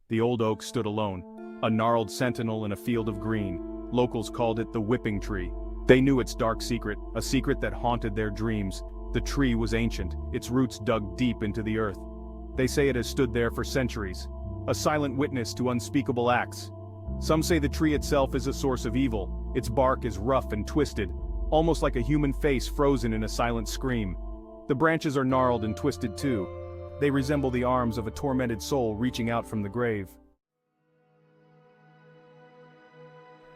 The old oak stood alone, a gnarled sentinel in a field of green. Locals called it the whipping tree. They knew its dark secret, a secret that haunted their dreams. The tree was ancient, its roots dug deep into the earth. They say it has stood there for centuries, a silent witness to unspeakable acts. Some say the tree itself is a source of evil. Its bark is rough and twisted, almost like a human face frozen in a silent scream. The branches are gnarled and twisted too. They resemble the arms of a tormented soul reaching out from the grave.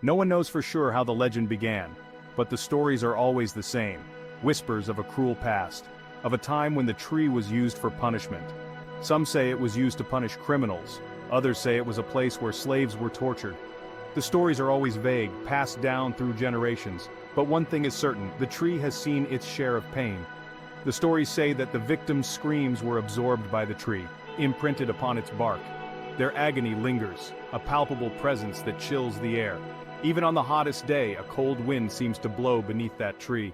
No one knows for sure how the legend began, but the stories are always the same. Whispers of a cruel past, of a time when the tree was used for punishment. Some say it was used to punish criminals, others say it was a place where slaves were tortured. The stories are always vague, passed down through generations, but one thing is certain, the tree has seen its share of pain. The stories say that the victim's screams were absorbed by the tree, imprinted upon its bark. Their agony lingers, a palpable presence that chills the air. Even on the hottest day, a cold wind seems to blow beneath that tree.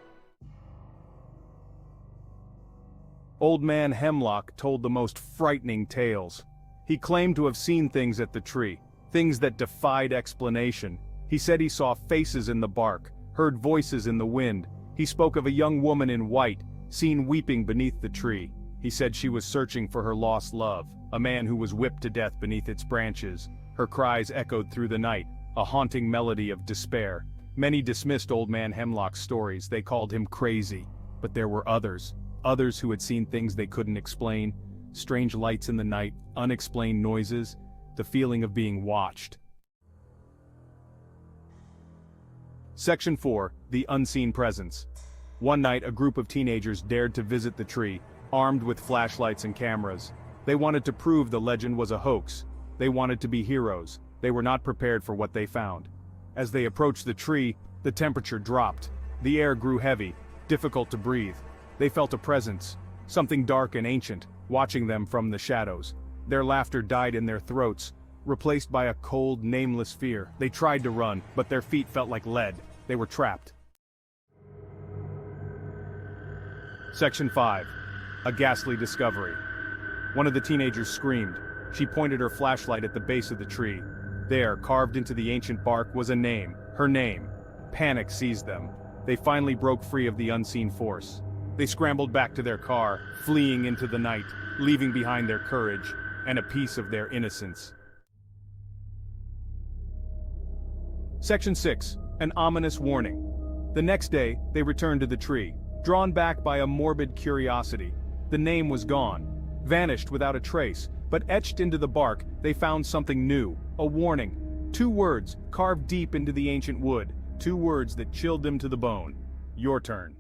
Old Man Hemlock told the most frightening tales. He claimed to have seen things at the tree, things that defied explanation. He said he saw faces in the bark, heard voices in the wind. He spoke of a young woman in white, seen weeping beneath the tree. He said she was searching for her lost love, a man who was whipped to death beneath its branches. Her cries echoed through the night, a haunting melody of despair. Many dismissed Old Man Hemlock's stories. They called him crazy. But there were others who had seen things they couldn't explain. Strange lights in the night, unexplained noises, the feeling of being watched. Section 4, The Unseen Presence. One night, a group of teenagers dared to visit the tree, armed with flashlights and cameras. They wanted to prove the legend was a hoax. They wanted to be heroes. They were not prepared for what they found. As they approached the tree, the temperature dropped. The air grew heavy, difficult to breathe. They felt a presence, something dark and ancient, watching them from the shadows. Their laughter died in their throats, replaced by a cold, nameless fear. They tried to run, but their feet felt like lead. They were trapped. Section 5. A ghastly discovery. One of the teenagers screamed. She pointed her flashlight at the base of the tree. There, carved into the ancient bark, was a name. Her name. Panic seized them. They finally broke free of the unseen force. They scrambled back to their car, fleeing into the night, leaving behind their courage and a piece of their innocence. Section 6. An ominous warning. The next day, they returned to the tree, drawn back by a morbid curiosity. The name was gone, vanished without a trace, but etched into the bark, they found something new, a warning. 2 words, carved deep into the ancient wood, 2 words that chilled them to the bone. Your turn.